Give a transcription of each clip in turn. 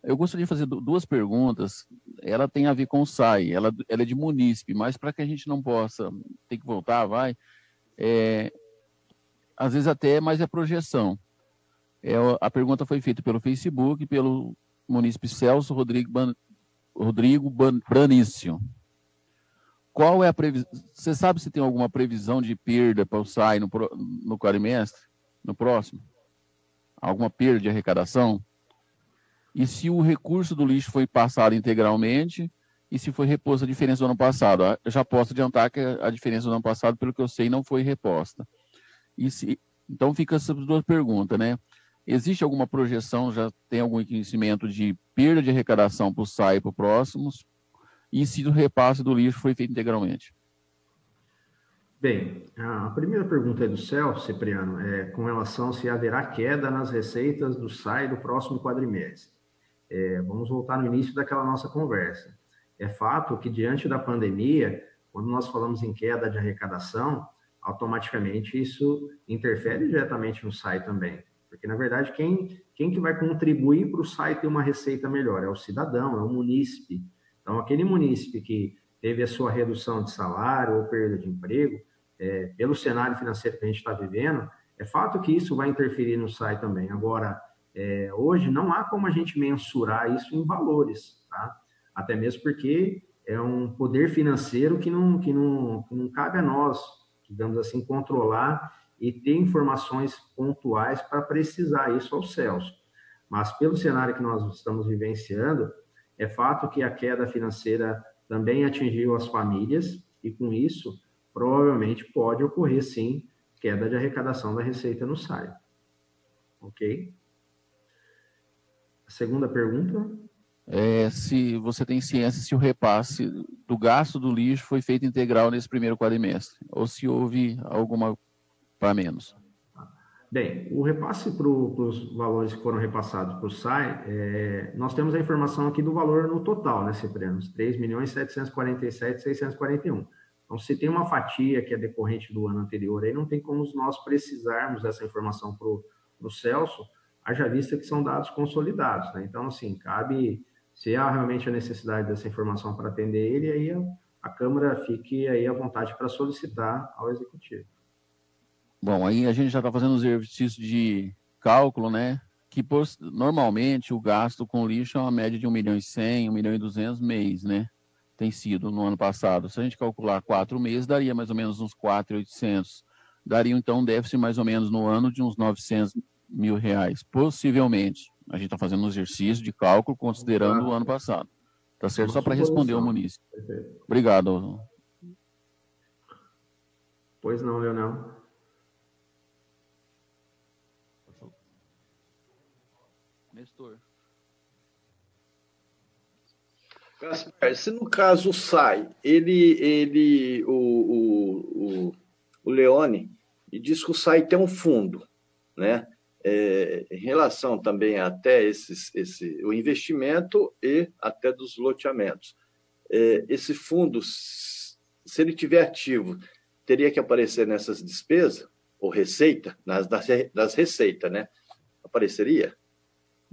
Eu gostaria de fazer duas perguntas. Ela tem a ver com o SAI, ela é de munícipe, mas para que a gente não possa ter que voltar, é, às vezes até mais é projeção. A pergunta foi feita pelo Facebook, pelo munícipe Celso Rodrigo Branício. Qual é a previsão? Você sabe se tem alguma previsão de perda para o SAI no quadrimestre, no próximo? Alguma perda de arrecadação? E se o recurso do lixo foi passado integralmente e se foi reposta a diferença do ano passado? Eu já posso adiantar que a diferença do ano passado, pelo que eu sei, não foi reposta. Então fica essas duas perguntas, né? Existe alguma projeção, já tem algum conhecimento de perda de arrecadação para o SAI para os próximos? E se o repasse do lixo foi feito integralmente? Bem, a primeira pergunta é do Celso, Cipriano, é com relação se haverá queda nas receitas do SAI do próximo quadrimestre. Vamos voltar no início daquela nossa conversa. É fato que, diante da pandemia, quando nós falamos em queda de arrecadação, automaticamente isso interfere diretamente no SAI também. Porque, na verdade, quem que vai contribuir para o SAI ter uma receita melhor? É o cidadão, é o munícipe. Então, aquele munícipe que teve a sua redução de salário ou perda de emprego, pelo cenário financeiro que a gente está vivendo, é fato que isso vai interferir no SAI também. Agora, hoje não há como a gente mensurar isso em valores, tá? Até mesmo porque é um poder financeiro que não cabe a nós, digamos assim, controlar e ter informações pontuais para precisar isso aos céus. Mas pelo cenário que nós estamos vivenciando, é fato que a queda financeira também atingiu as famílias e com isso provavelmente pode ocorrer sim queda de arrecadação da receita no SAI. Ok? A segunda pergunta? Se você tem ciência se o repasse do gasto do lixo foi feito integral nesse primeiro quadrimestre, ou se houve alguma para menos. Bem, o repasse para os valores que foram repassados para o SAI, nós temos a informação aqui do valor no total, né, Cipriano? 3.747.641. Então, se tem uma fatia que é decorrente do ano anterior, aí não tem como nós precisarmos dessa informação para o Celso, haja vista que são dados consolidados, né? Então, assim, cabe, se há realmente a necessidade dessa informação para atender ele, aí a Câmara fique aí à vontade para solicitar ao Executivo. Bom, aí a gente já está fazendo os exercícios de cálculo, né? Que normalmente o gasto com lixo é uma média de 1.100.000, 1.200.000 mês, né? Tem sido no ano passado. Se a gente calcular 4 meses, daria mais ou menos uns 4.800. Daria então um déficit mais ou menos no ano de uns 900 mil reais, possivelmente. A gente está fazendo um exercício de cálculo considerando o ano passado. Tá certo? Só para responder ao munícipe. Obrigado. Pois não, Leonel. Nestor. Gaspar, se no caso sai, o Leone, e diz que o SAI tem um fundo, né? Em relação também até o investimento e até dos loteamentos. Esse fundo, se ele tiver ativo, teria que aparecer nessas despesas, ou receita, das receitas, né? Apareceria?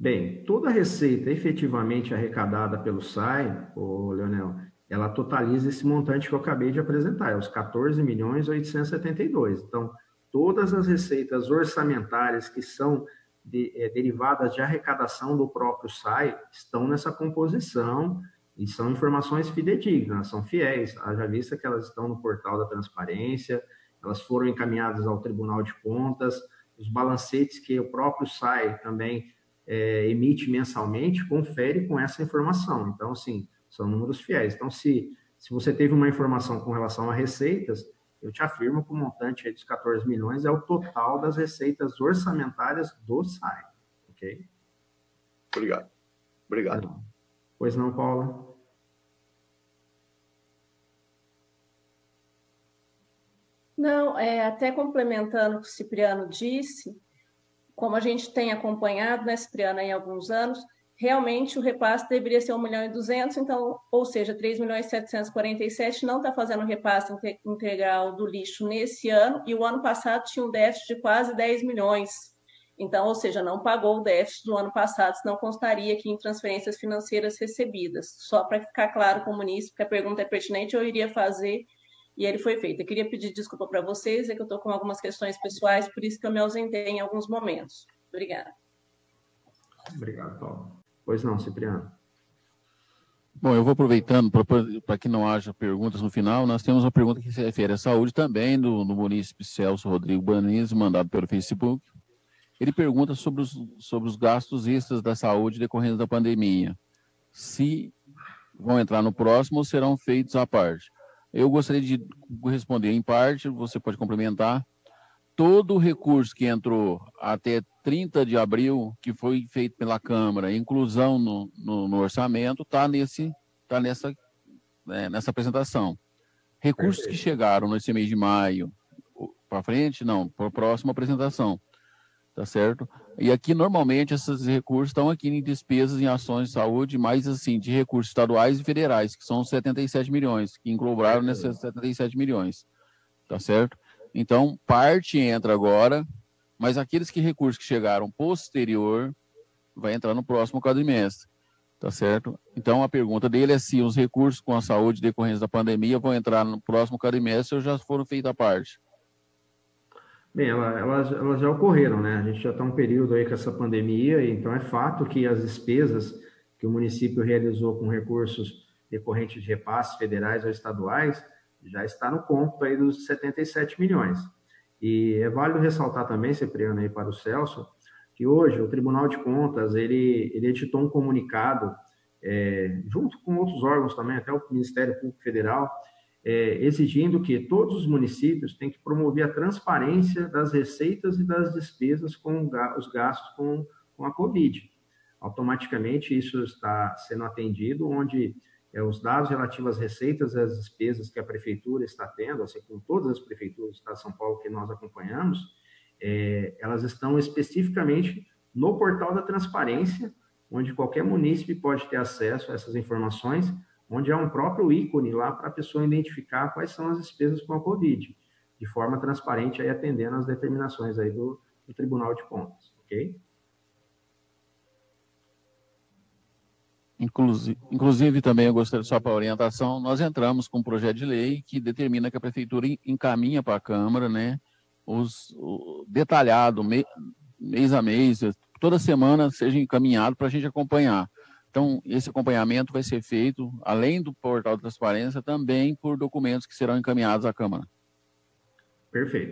Bem, toda a receita efetivamente arrecadada pelo SAI, Leonel, ela totaliza esse montante que eu acabei de apresentar, é os 14.872. Então, todas as receitas orçamentárias que são derivadas de arrecadação do próprio SAI estão nessa composição e são informações fidedignas, são fiéis, haja vista que elas estão no portal da transparência, elas foram encaminhadas ao Tribunal de Contas, os balancetes que o próprio SAI também emite mensalmente, confere com essa informação. Então, assim, são números fiéis. Então, se você teve uma informação com relação a receitas, eu te afirmo que o montante aí dos 14 milhões é o total das receitas orçamentárias do SAI. Ok? Obrigado. Pois não, Paula? Não, até complementando o que o Cipriano disse, como a gente tem acompanhado, né, Cipriano, em alguns anos, realmente o repasse deveria ser 1.200.000, então, ou seja, 3.747.000 não está fazendo repasse integral do lixo nesse ano, e o ano passado tinha um déficit de quase 10 milhões. Então, ou seja, não pagou o déficit do ano passado, senão constaria aqui em transferências financeiras recebidas. Só para ficar claro com o munícipe que a pergunta é pertinente, eu iria fazer e ele foi feito. Eu queria pedir desculpa para vocês, é que eu estou com algumas questões pessoais, por isso que eu me ausentei em alguns momentos. Obrigada. Obrigado, Paulo. Pois não, Cipriano. Bom, eu vou aproveitando para que não haja perguntas no final. Nós temos uma pergunta que se refere à saúde também, do munícipe Celso Rodrigo Banese, mandado pelo Facebook. Ele pergunta sobre os gastos extras da saúde decorrentes da pandemia. Se vão entrar no próximo ou serão feitos à parte. Eu gostaria de responder em parte, você pode complementar. Todo o recurso que entrou até 30 de abril, que foi feito pela Câmara, inclusão no orçamento, está nessa apresentação. Recursos que chegaram nesse mês de maio para frente, não, para a próxima apresentação. Tá certo? E aqui, normalmente, esses recursos estão aqui em despesas em ações de saúde, mais assim, de recursos estaduais e federais, que são os 77 milhões, que englobaram nesses 77 milhões. Tá certo? Então, parte entra agora, mas aqueles recursos que chegaram posterior, vai entrar no próximo quadrimestre. Tá certo? Então, a pergunta dele é se os recursos com a saúde decorrentes da pandemia vão entrar no próximo quadrimestre ou já foram feitos à parte. Bem, elas já ocorreram, né? A gente já está um período aí com essa pandemia, então é fato que as despesas que o município realizou com recursos decorrentes de repasses federais ou estaduais já está no cômputo aí dos 77 milhões. E é válido ressaltar também, Cipriano, aí para o Celso, que hoje o Tribunal de Contas, ele editou um comunicado, junto com outros órgãos também, até o Ministério Público Federal, exigindo que todos os municípios têm que promover a transparência das receitas e das despesas com os gastos com a Covid. Automaticamente, isso está sendo atendido, onde os dados relativos às receitas e às despesas que a Prefeitura está tendo, assim como todas as prefeituras do Estado de São Paulo que nós acompanhamos, elas estão especificamente no portal da transparência, onde qualquer munícipe pode ter acesso a essas informações, onde há um próprio ícone lá para a pessoa identificar quais são as despesas com a Covid, de forma transparente, aí atendendo às determinações aí do Tribunal de Contas, ok? Inclusive, também eu gostaria, só para orientação, nós entramos com um projeto de lei que determina que a Prefeitura encaminha para a Câmara, né, detalhado, mês a mês, toda semana seja encaminhado para a gente acompanhar. Então, esse acompanhamento vai ser feito, além do portal de transparência, também por documentos que serão encaminhados à Câmara. Perfeito.